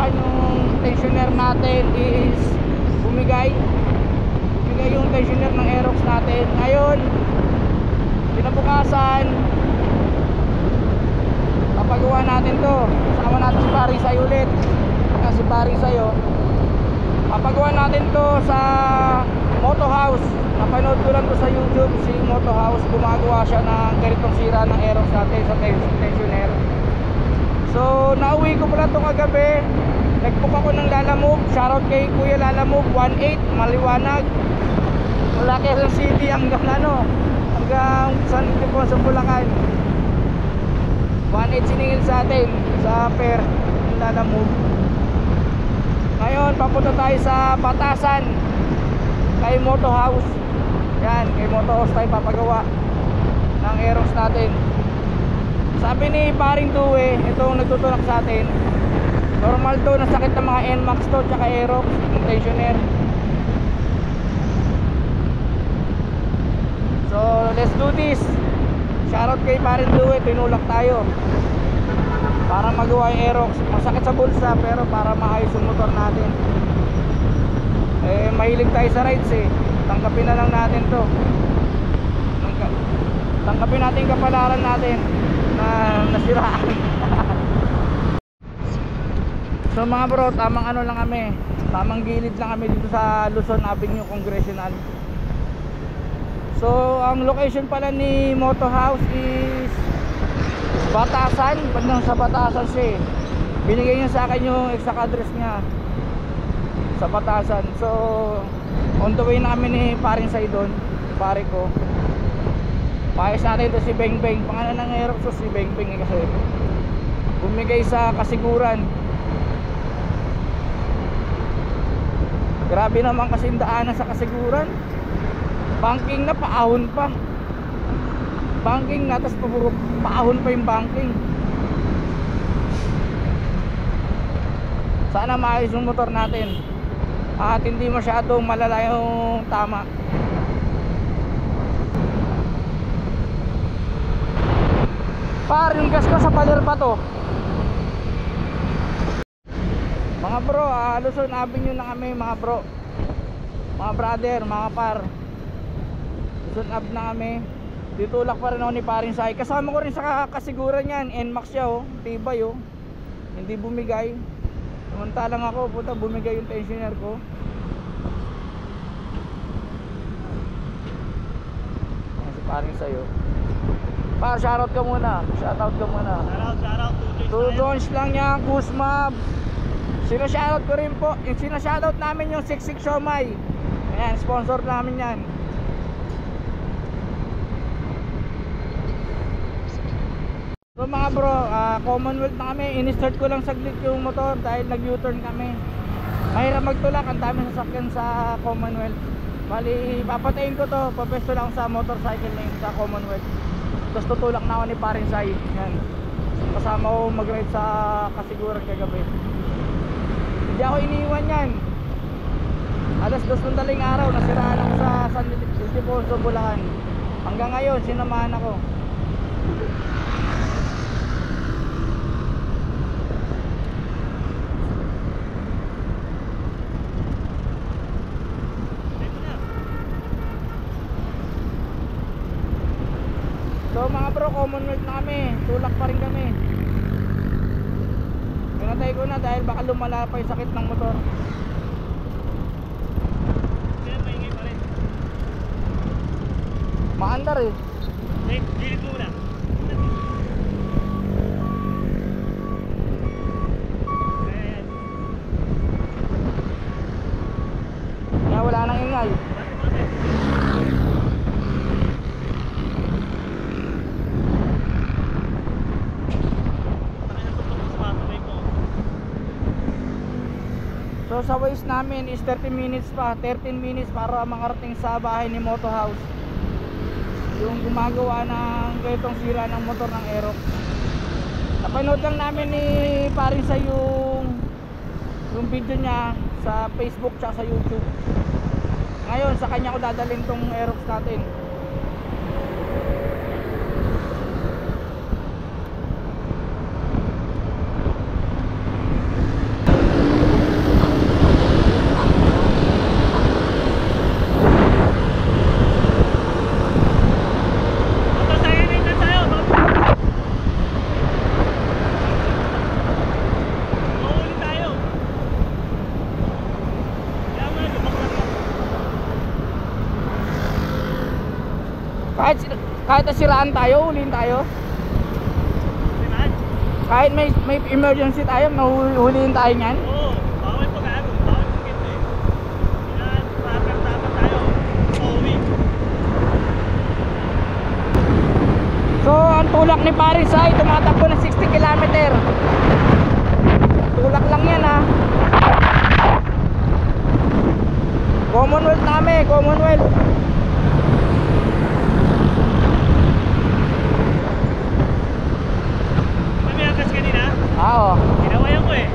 kinabukasan yung tensioner natin is bumigay yung tensioner ng Aerox natin. Ngayon kinabukasan papagawa natin to, sama natin si Paring Say ulit. Si Paring Say papagawa natin to sa Moto House. Napanood ko lang to sa YouTube, si Moto House, gumagawa siya ng ganitong sira ng Aerox natin sa tensioner. So nauwi ko pala itong kagabi, nagbook ako ng Lalamove. Shoutout kay Kuya Lalamove 18, maliwanag mula Quezon City hanggang hanggang San Bulacan. 18 siningil sa atin sa pair ng Lalamove. Ngayon papunta tayo sa Batasan kay Moto House. Yan, kay Moto House tayo papagawa ng Aerox natin. Sabi ni Paring Due, itong nagtutulak sa atin, normal to na sakit ng mga NMAX to tsaka Aerox, yung tensioner. So let's do this. Shoutout kay Paring Due, tinulak tayo para magawa yung Aerox. Masakit sa bulsa pero para maayos yung motor natin. Mahilig tayo sa rides tanggapin na lang natin to. Tanggapin natin yung kapalaran natin na nasiraan. So mga bro, tamang lang kami, tamang gilid lang kami dito sa Luzon Avenue Congressional. So ang location pala ni Moto House is Batasan, bandang sa Batasan siya binigay niya sa akin yung exact address niya sa Batasan. So on the way na kami ni Paring Say doon, pare ko. Paayos natin ito si Beng Beng. Pangalan ng Aerox so si Beng Beng kasi bumigay sa kasiguran. Grabe naman kasi yung daanan sa kasiguran. Banking na, paahon pa. Banking na, tapos paahon pa yung banking. Sana maayos yung motor natin at hindi masyadong malala yung tama. Par, yung gas ko sa pader pa to. Mga bro, Luzon Avenue na kami mga bro, mga brother, mga par. Luzon Ave na kami. Ditulak pa rin ako ni Paring Say. Kasama ko rin sa kasiguran yan, NMAX siya tibay hindi bumigay. Samantalang ako, puta, bumigay yung tensioner ko. Si Paring Say Par, shoutout ka muna. Shoutout ka muna. Shoutout to Jones lang niya, Kusmab. Sino-shoutout ko rin po. Yung sino-shoutout namin yung Siksik Siomay. Ayan, sponsor namin yan. So mga bro, Commonwealth na kami. In-start ko lang saglit yung motor dahil nag-U-turn kami. Mahirap magtulak, ang dami sasakyan sa Commonwealth. Bali, papatayin ko to. Papesto lang sa motorcycle lane sa Commonwealth. Tapos tutulak na ako ni Paring Say. Yan. Kasama ko mag-ride sa kasiguran kagabi. Hindi ako iniiwan yan. Alas 2 ng daling araw, nasiraan ako sa San Ildefonso, Bulacan. Hanggang ngayon, sinamahan ako. So mga bro, Commonwealth na kami. Tulak pa rin kami. Pinatay ko na dahil baka lumala pa yung sakit ng motor. Kaya maingay pa rin. Maandar Dilit mo na. Kaya wala nang ingay. So sa waste namin is 13 minutes para makarating sa bahay ni Moto House, yung gumagawa ng ganitong sira ng motor ng Aerox. Napanood lang namin ni Paring Say yung video niya sa Facebook at sa YouTube. Ngayon sa kanya ko dadalhin tong Aerox natin. Kahit nasiraan tayo, huliin tayo. Siraan? Kahit may emergency tayo, mahuhuliin tayo niyan. Oo, bawal pag-aaral, bawal pag-ito eh. Kailangan, dapat tayo, pauwi. So ang tulak ni Paris ay tumatakbo ng 60 km. Tulak lang yan ha. Commonwealth namin, Commonwealth. Kami akas kanina, Oo. ginawayan ko eh.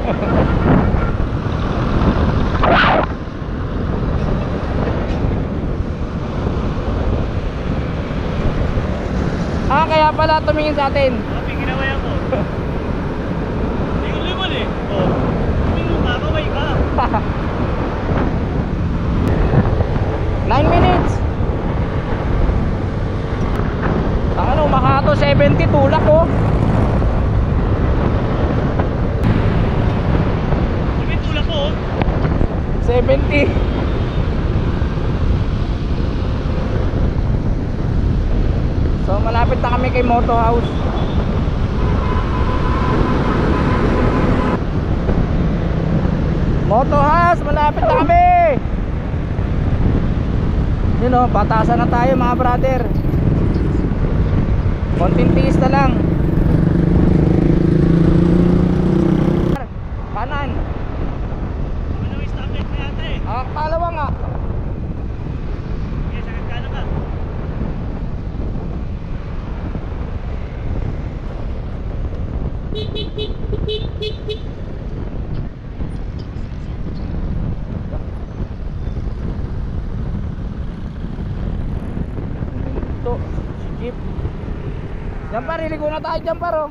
Kaya pala tumingin sa atin. Tapi ginawayan ko. Lingon-lingon eh. Oh. Lingon ka, kaway ka. 9 minutes. Ano, Makato 70 tulak oh. Sabi tulak ko oh. 70. So malapit na kami kay Moto House. Moto House, malapit na kami. Yun o, patasan na tayo mga brother. Konting tiis na lang. Kanan. Ano yung stoplight na yata eh. Palawa nga. Sige, sakit ka na ka. Ito, si jeep. Diyan pa, riligo na tayo dyan pa ro.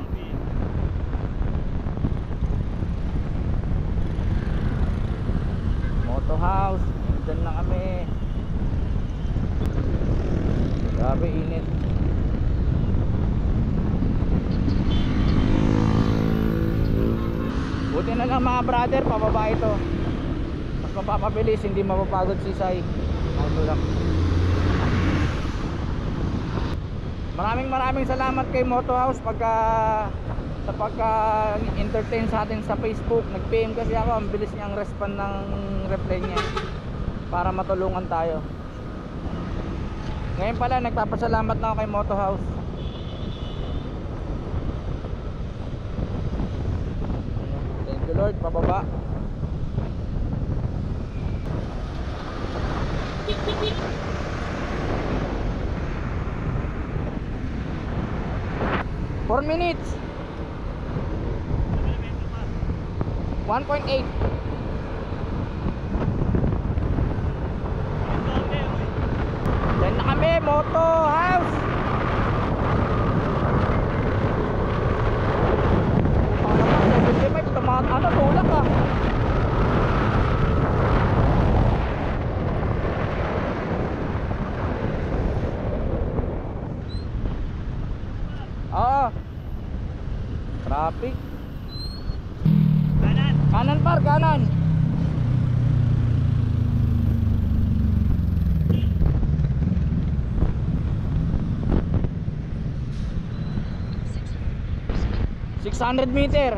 Moto House, dyan na kami. Grabe init. Buti na lang mga brother, pababa ito. Mas mapapabilis, hindi mapapagod si Sai. Ano lang. Maraming salamat kay Moto House sa pagka-entertain sa atin sa Facebook. Nag-PM kasi ako, ang bilis niyang respond ng reply niya para matulungan tayo. Ngayon pala nagpapasalamat na ako kay Moto House. Thank you Lord, pababa. Four minutes. 1.8. Yan na kami, Moto House. Ano, tulak ah. Oo. Traffic. Kanan. Kanan par, kanan. $600 meter.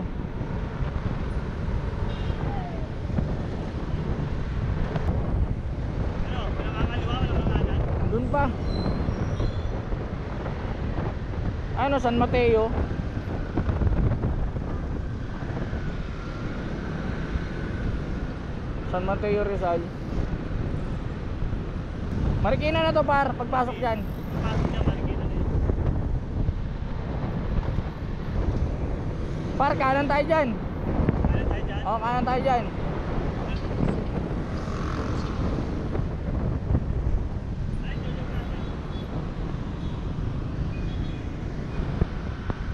Ano, pinakakaliwa, walang kanan. Doon pa. Ano, San Mateo. San Mateo Rizal. Marikina na to par, pagpasok dyan. Pasok niya, marikita na yun. Par, kanan tayo dyan. Kanan tayo dyan. Oo, kanan tayo dyan. Ay, jojo natin.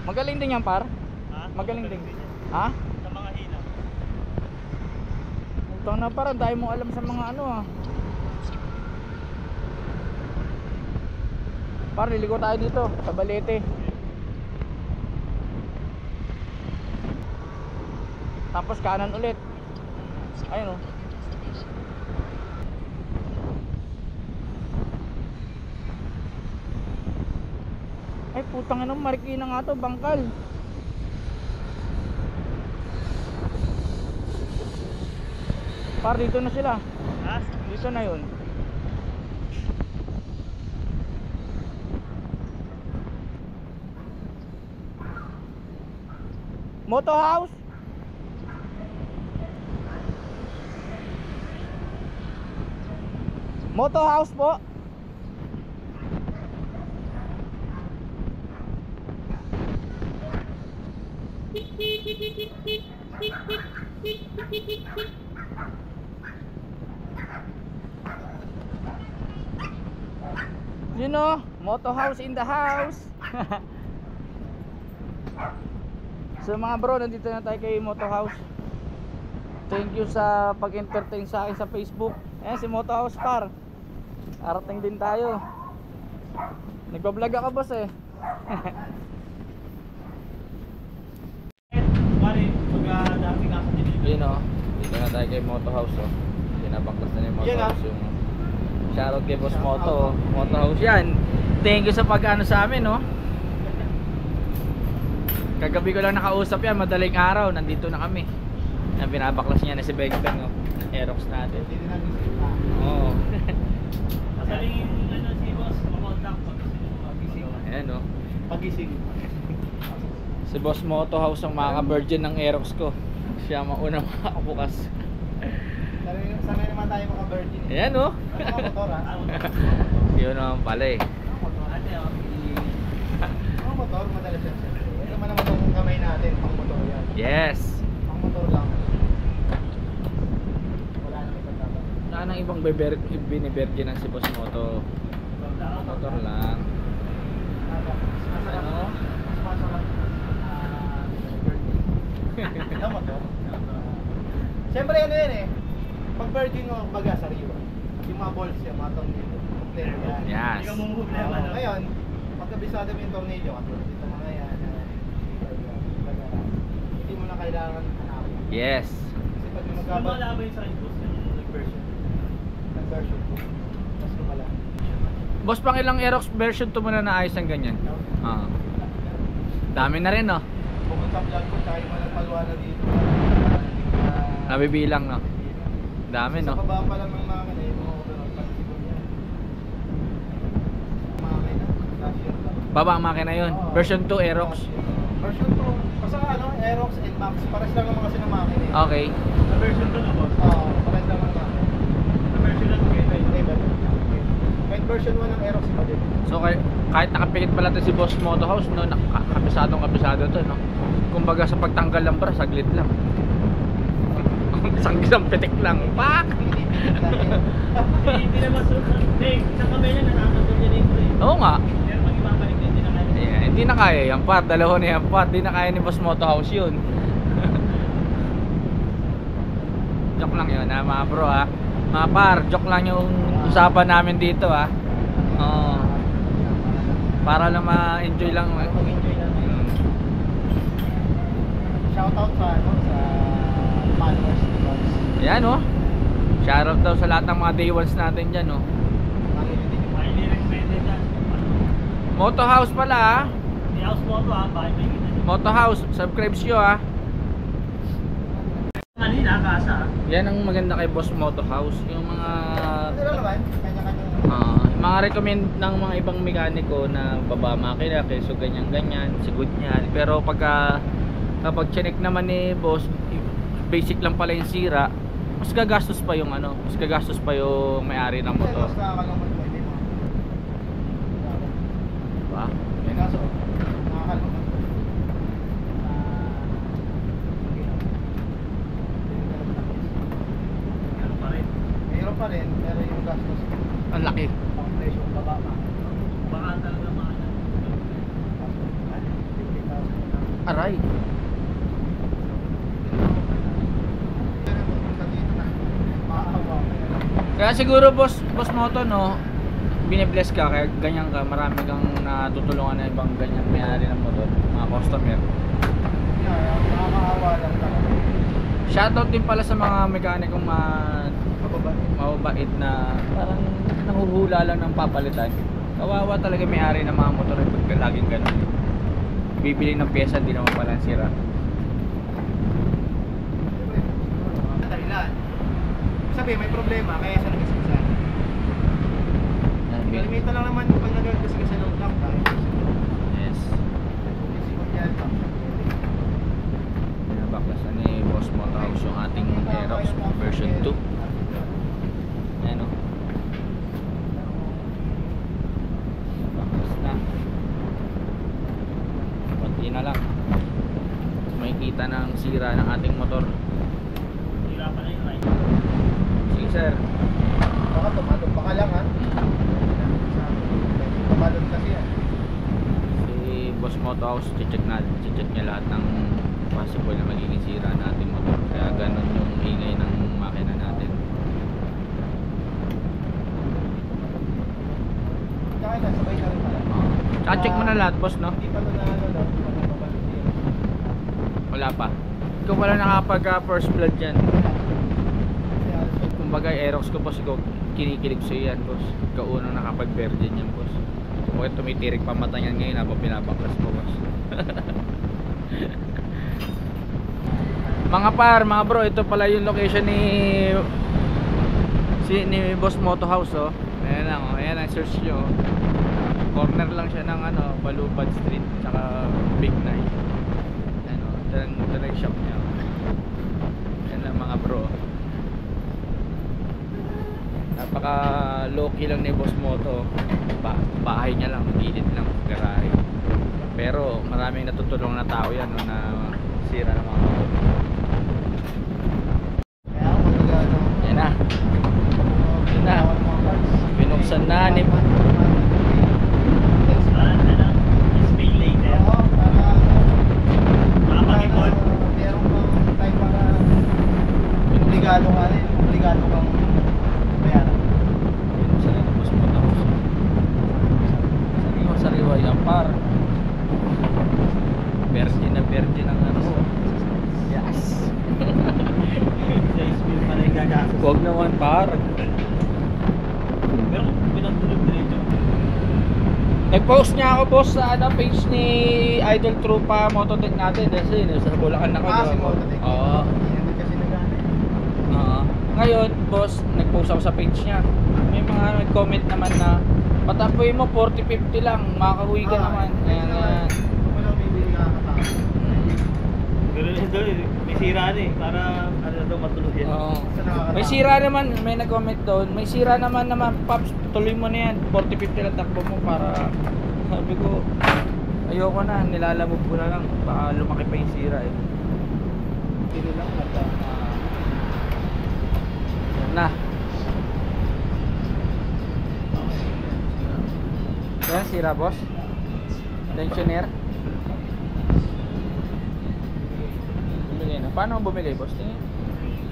Magaling din yan par. Ha? Magaling din. yan. Ha? Sa mga hina. Utang na par, dahil mo alam sa mga ano ah. Par, liligo tayo dito sa Balete. Tapos kanan ulit. Ayun oh. putang ina, Marikina nga to, bangkal. Par, dito na sila. Ha? Dito na yun. Moto house. Moto house po. You know, moto house in the house. So mga bro, nandito na tayo kay Moto House. Thank you sa pag-entertain sa akin sa Facebook. Ayan si Moto House par. Arating din tayo. Nagpa-vlog ako boss eh. Pare, pag-dami ka sa dito. Yun o, dito na tayo kay Moto House oh. Pinabaklas na ni Moto Yan, House yung shoutout kay Boss Moto. Moto House yan. Thank you sa pag-ano sa amin oh. Kagabi ko lang nakausap yan, madaling araw, nandito na kami. Ang binabaklas niya na si Beng Beng oh. Aerox natin. Oo. Masaling ano si boss, makontak pagising. Ayan oh. Pagising. Si Boss Moto House ang maka-virgin ng Aerox ko. Siya mauna makabukas. Sanay naman tayo mga virgin. Ayan oh. Mga motor ha? Yun naman pala eh. Mga motor, madalas yan siya. Ano naman ang kamay natin, pang motor yan. Yes. Pang motor lang. Wala nang ibang dapat. Saan ang ibang binibergin ng si Boss Moto? Motor lang. Ano? Ano motor? Siyempre ano yan eh. Pag virgin mo, baga sariwa. Yung mga balls yan, mga tornilyo. Kompleto yan. Yes. Hindi ka mumumblema. Ngayon, pagkabisado mo yung tornilyo, katulad dito mga yan. Hindi mo na kailangan hanapin. Yes. Kasi pag yung magkabal... Lumala ba yung sa inbox yung nag-version? Nag-version po. Mas lumala. Boss, pang ilang Aerox version to mo na naayos ang ganyan? Dami na rin no? Bukod sa vlog ko, tsaka yung mga palwa na dito. Nabibilang no? Dami no? Sa baba pa lang ng makina, yung mga overall, pag-siguro yan. Makina, last year lang. Baba ang makina yun. Oo. Version 2 Aerox. Version 2. Basta ano, Aerox and Max. Pares lang naman kasi ng makina eh. Okay. Sa version 2 na boss? Oo, pares lang ng makina. Sa version 2 iba. Kahit version 1 ng Aerox iba din. So kahit nakapikit pala to si Boss Moto House no, kabisado to no. Kumbaga sa pagtanggal ng bra, saglit lang. Isang pitik lang. Pak! Hindi naman susunod. Hindi, isang kamay na nakakatulog niya dito eh. Oo nga. Pero pag ibabalik din, hindi na kaya. Yeah, hindi na kaya yan par. Dalawa na yan par. Hindi na kaya ni Boss Moto House yun. Joke lang yun ha mga bro ha. Mga par, joke lang yung usapan namin dito ha. Para lang ma-enjoy lang. Mag-enjoy lang eh. Shoutout sa ano, sa followers ni Boss. Ayan oh. Shoutout daw sa lahat ng mga day ones natin dyan oh. Highly recommended yan. Moto House pala ha. Di house moto ha, bakit may kita dito. Moto House, subscribe nyo ha. Kanina, kasa. Yan ang maganda kay Boss Moto House. Yung mga Ano lang naman, kanya-kanya. mga recommend ng mga ibang mekaniko na baba makina, keso ganyan-ganyan, sigod niyan. Pero kapag chinek naman ni Boss, basic lang pala yung sira, mas gagastos pa yung ano, mas gagastos pa yung may-ari ng motor. Mas nakakalungkot mo, hindi mo. Diba? Yan kaso, nakakalungkot mo. Mayroon pa rin, pero yung gastos Ang laki. pang presyo, baba pa. Baka talaga maana. Aray. Kaya siguro boss Moto no, binibless ka kaya ganyan ka, marami kang natutulungan na ibang ganyan may-ari ng motor, mga customer. Nakakaawa lang talaga. Shoutout din pala sa mga mekanikong mababait na parang nanguhula lang ng papalitan. Kawawa talaga may-ari ng mga motor pagka laging ganun. Bibili ng pyesa, di naman pala sira. Dahilan. Sabi, may problema, kaya siya nag-isigsan. Kalimitan lang naman pag nag-isigsan ng lock tayo. Yes. Binabaklasan ni Boss Motorhouse yung ating Aerox version 2. Ayan o. Baklas na. Kunti na lang. Makikita ng sira ng ating motor. Hila pa na yun, right? Sige sir. Baka tumadog pa ka lang ha. Tumadog kasi yan. Si Boss Motorhouse, check niya lahat ng possible na magiging sira ng ating motor. Kaya ganun yung ingay ng makina natin. Kaya na, sabay na rin pala. Check mo na lahat boss, no? Hindi pa ito na ano, no? Wala pa. Ikaw pala nakapag first blood dyan. Kumbaga Aerox ko boss, ikaw kinikilig sa'yo yan boss. Ikaw unang nakapag virgin yan boss. Bakit tumitirik pa mata niyan ngayon habang pinabaklas mo boss. Mga par, mga bro, ito pala yung location ni Boss Motorhouse oh. Ayan lang oh, ayan ang search nyo. Corner lang siya ng ano, Balupad Street tsaka Big Night. Ayan oh, ito na yung shop niya. Ayan lang mga bro. Napaka low key lang ni Boss Moto. Bahay niya lang, gilid lang, garahe. Pero maraming natutulong na tao yan no, na sira ng mga motor. Yan na. Yan na. Binuksan na ni Explain later. Makapag-ipon. Meron kang time para obligado ka rin. Obligado kang bayaran. Binuksan na ni Boss Motorhouse. Sariwa yan par. Virgin ang ano. Yes. Sa spill pa na yung gagastos. Huwag naman par. Pero pinagtulog diretso. Nag-post niya ako boss sa ano, page ni Idol Trupa Mototech natin kasi nasa Bulacan ako. Si Mototech. Oo. Hindi kasi nagana. Oo. Ngayon, boss, nag-post ako sa page niya. May mga nag-comment naman na patapoy mo 40-50 lang, makakauwi ka naman. Ayan, ayan. Wala bibili ka katao. Pero ito, may sira na eh. Para ano daw matulog yan. Oo. May sira naman, may nag-comment doon. May sira naman Paps, tuloy mo na yan. 40-50 lang takbo mo para sabi ko, ayoko na, nilalamog ko na lang. Baka lumaki pa yung sira eh. Bili lang at Yan na. Yan, sira boss. Tensioner. Bumili na. Paano bumili boss? Tingin.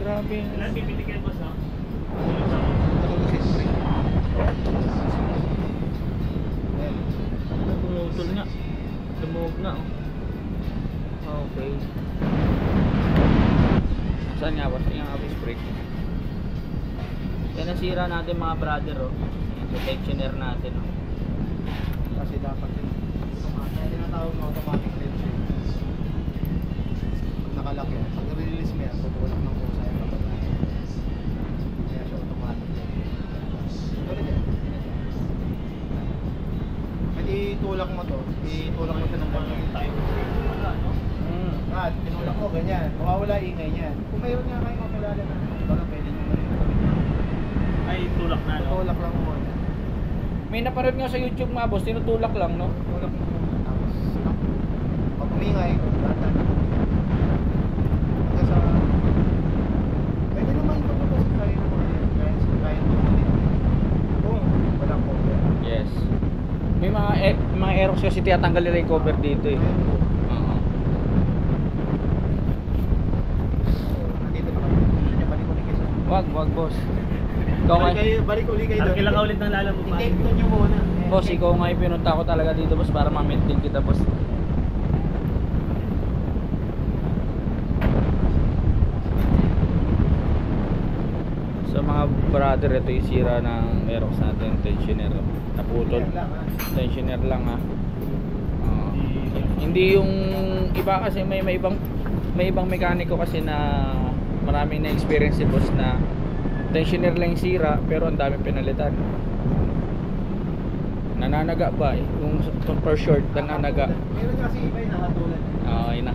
Grabe. Ilan bibili kayo boss ha? Tumutol nga. Tumuog na oh. Okay. Saan nga boss? Tingnan nga boss brake. Yan ang sira natin mga brother oh. Yung tensioner natin oh. kasi dapat yun. Kaya tinatawag na automatic lens yun. Pag nakalak yan, pag release mo yan, tutulak ng pusa yung kapag kaya siya automatic. Pwede yan. Pwede itulak mo to, itulak mo siya ng pag tinulak mo ganyan, mawawala ingay niyan. Kung mayroon nga kayong kapilala na, baka pwede nyo na rin. Ay, tulak na no? Tutulak lang mo. May napanood nga sa YouTube mga boss, tinutulak lang no? Tulak mo. Tapos, pag umingay, latan. Hanggang sa... Pwede naman ito kasi kaya naman yan. Kaya naman yan. Kung walang cover. Yes. May mga Aerox kasi tinatanggal nila yung cover dito eh. Oo. Nandito na kami. Balik ulit kayo. Wag boss. Ikaw nga, Balik ulit kayo doon. Kailan ka ulit ng lalamupan? I-take doon nyo muna. boss, ikaw nga yung pinunta ko talaga dito boss para ma-maintain kita boss. So mga brother, ito yung sira ng Aerox natin, tensioner. Naputol. Tensioner lang ha. Hindi yung iba kasi may ibang mekaniko kasi na maraming na experience si boss na tensioner lang yung sira pero ang daming pinalitan. Nananaga ba eh? Yung per short, nananaga. Meron kasi iba yung nakatulad. Okay na.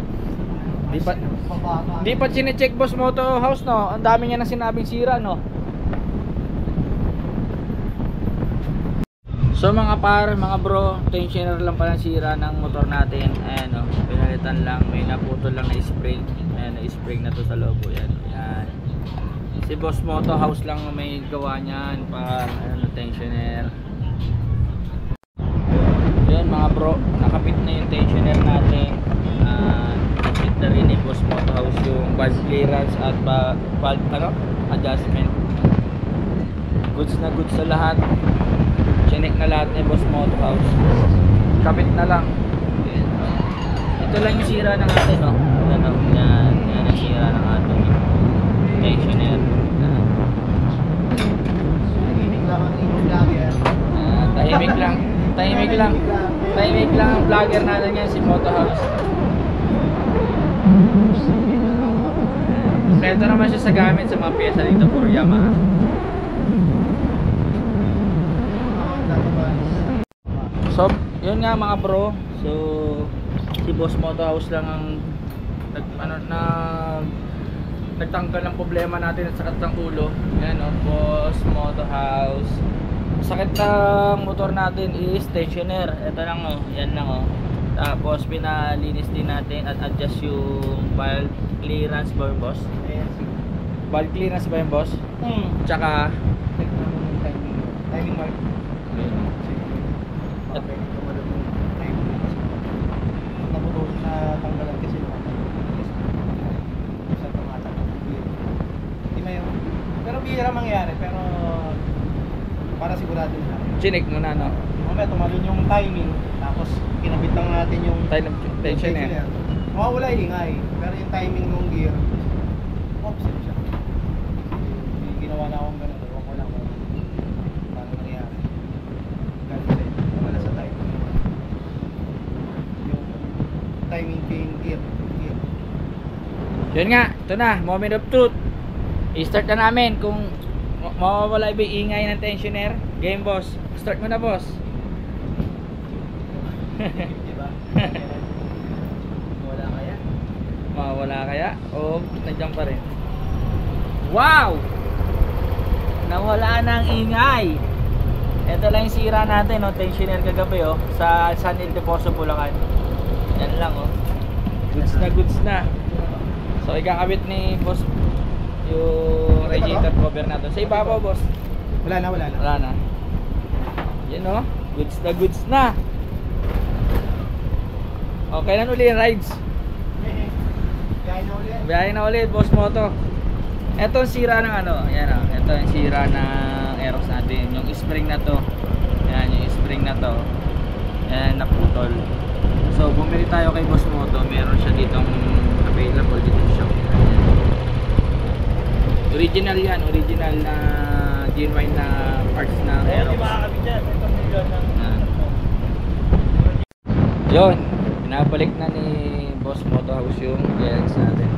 Di pa chine-check boss Moto House no. Ang dami niya na sinabing sira no. So mga mga bro, tensioner lang pala sira ng motor natin. Ayan o, pinalitan lang, may naputol lang na spring. Ayan, na-spring na to sa logo. Ayan, ayan. Si Boss Moto House lang may gawa niyan para tensioner. Ayan mga bro, nakapit na yung tensioner natin. Nakapit na rin ni Boss Moto House yung valve clearance at valve adjustment. Goods na goods sa lahat. Chinek na lahat ni Boss Moto House. Kapit na lang. Ito lang yung sira ng atin, no? Yan ang sira ng ating tensioner. Tahimik lang ang vlogger natin yan, si Moto House. Kompleto naman siya sa gamit sa mga pyesa dito for Yamaha. So, yun nga mga bro. So, si Boss Moto House lang ang nagtanggal ng problema natin at sakit ng ulo. Yan o, Boss Moto House. Sakit ng motor natin is tensioner. Ito lang o, yan lang o. Tapos pinalinis din natin at adjust yung valve clearance ba yung boss? Valve clearance ba yung boss? Tsaka timing mark. At naputol na tanggalan kasi sa tumatakbo. Hindi may pero bihira mangyari pero para sigurado na. chinik mo na no. Mamaya tumalon yung timing tapos kinabit lang natin yung tensioner. Mawawala yung ingay pero yung timing ng gear offset siya. May ginawa na akong ganun. Ewan ko lang kung paano nangyari. Kasi wala sa timing. Yung timing ping gear. Yun nga, ito na, moment of truth. I-start na namin kung mawawala ba yung ingay ng tensioner. Game boss, start mo na boss. Diba? Wala kaya? Mawawala kaya? O nandiyan pa rin? Wow! Nawala ng ingay. Ito lang yung sira natin, no? Tensioner kagabi sa San Ildefonso, Bulacan. Yan lang goods na. So ikakabit ni boss yung radiator cover natin. Sa ibabaw boss. Wala na. Yan goods na. Okay na uli yung rides. Biyahe na ulit boss Moto. Ito ang sira ng yan ito yung sira ng Aerox natin, yung spring na to. Yan yung spring na to. Yan naputol. So bumili tayo kay Boss Moto, meron siya ditong available dito sa shop. Original yan, original na genuine na parts ng Aerox. Yun, pinabalik na ni Boss Moto House yung GLX natin.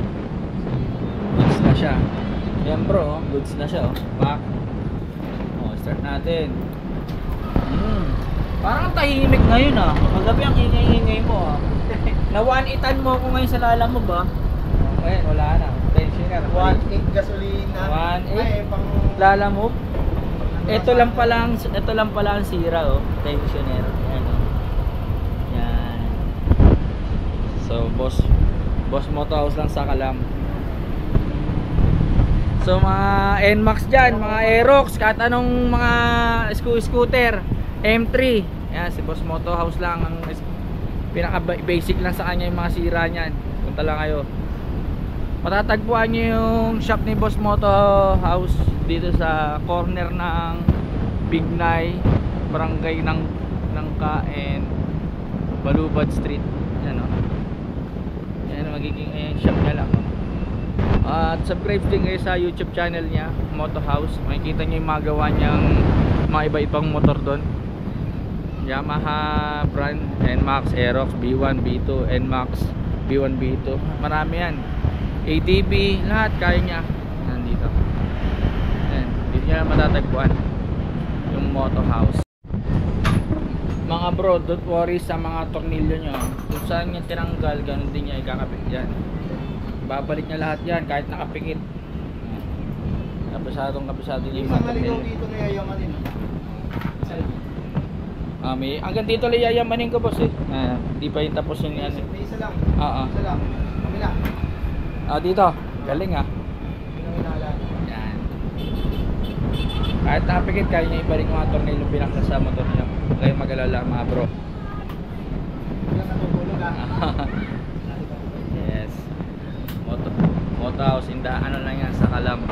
Goods na siya. Yan bro, goods na siya Back. Start natin. Parang tahimik ngayon Magabi ang ingay-ingay mo Na 1.8 mo ako ngayon sa lala mo ba? Okay, wala na. Tensioner. 1.8 gasolina. 1.8 lala mo. Ito lang pala ang sira tensioner. Yan Yan. So boss Moto House lang sa Kalam. So mga NMAX dyan, mga Aerox, kahit anong mga scooter, M3. Yan, si Boss Moto House lang ang pinaka basic lang sa kanya yung mga sira niyan. Punta lang kayo. Matatagpuan nyo yung shop ni Boss Moto House dito sa corner ng Bignay, barangay ng Nangka and Balubad Street. Yan Yan magiging shop niya lang. At subscribe din kayo sa YouTube channel niya, Moto House. Makikita niyo yung mga gawa niyang mga iba-ibang motor doon. Yamaha brand, NMAX, Aerox, B1, B2, NMAX, B1, B2. Marami yan. ATV, lahat kaya niya. Nandito. Ayan, dito niya matatagpuan yung Moto House. Mga bro, don't worry sa mga tornilyo nyo. Kung saan niya tinanggal, ganun din niya ikakapit yan. Babalik niya lahat yan kahit nakapikit. Kabisado niya yung mga tornilyo. Dito na yayamanin. Hanggang dito lang yayamanin ko boss eh. Di pa yung tapos yung ano. May isa lang. Isa lang. Kamila. Dito. Galing ah. Yan. Kahit nakapikit, kaya niya ibalik mga tornilyo pinakla sa motor niya. Kayo mag-alala mga bro. Yan natutulog ah. Yes. Moto House, ano lang yan sa Kalam.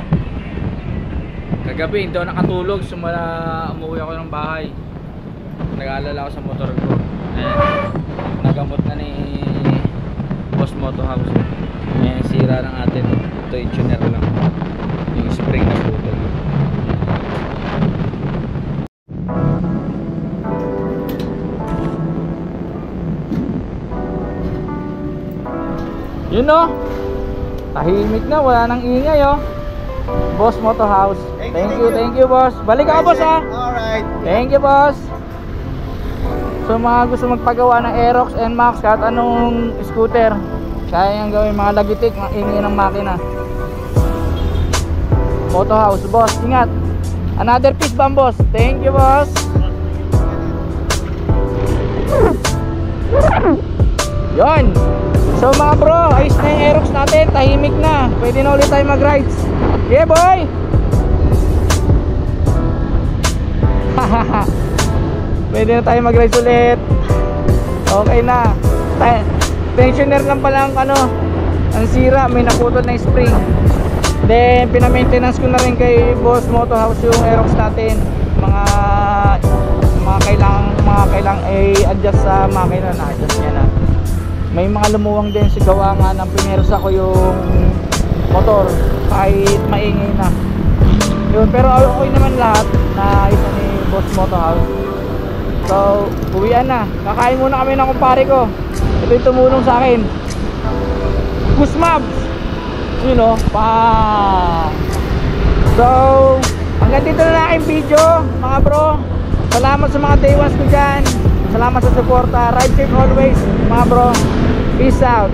Kagabi hindi ako nakatulog, umuwi ako ng bahay. Nag-aalala ako sa motor ko. Nagamot na ni Boss Moto House. Sira ng atin. Ito yung tuner lang. Yung spring na putol. Yun o. Tahimik na, wala nang ingay o. Boss Moto House. Thank you boss. Balik ako boss ha. Alright. Thank you boss. So mga gusto magpagawa ng Aerox, NMAX, kahit anong scooter, kaya yung gawin, mga lagitik, mga ingay ng makina. Moto House boss, ingat. Another piece ba boss? Thank you boss. Yon. So mga bro, ayos na yung Aerox natin, tahimik na. Pwede na ulit tayo mag-rides. Yeah boy. Pwede na tayo mag-rides ulit. Okay na. Tensioner lang pala ang sira, may naputol na yung spring. Then pina-maintenance ko na rin kay Boss Moto House yung Aerox natin. Mga kailangan i-adjust sa makina, na-adjust niya na. May mga lumuwang din si gawa nga ng pinersa ko yung motor kahit maingay na. Yun, pero okay naman lahat na isa ni Boss Moto House. So, uwian na. Kakain muna kami ng kumpare ko. Ito yung tumulong sa akin. Gusmabs! You know, So, hanggang dito na lang aking video, mga bro. Salamat sa mga day ones ko dyan. Salamat sa suporta. Ride safe always, mga bro. Peace out.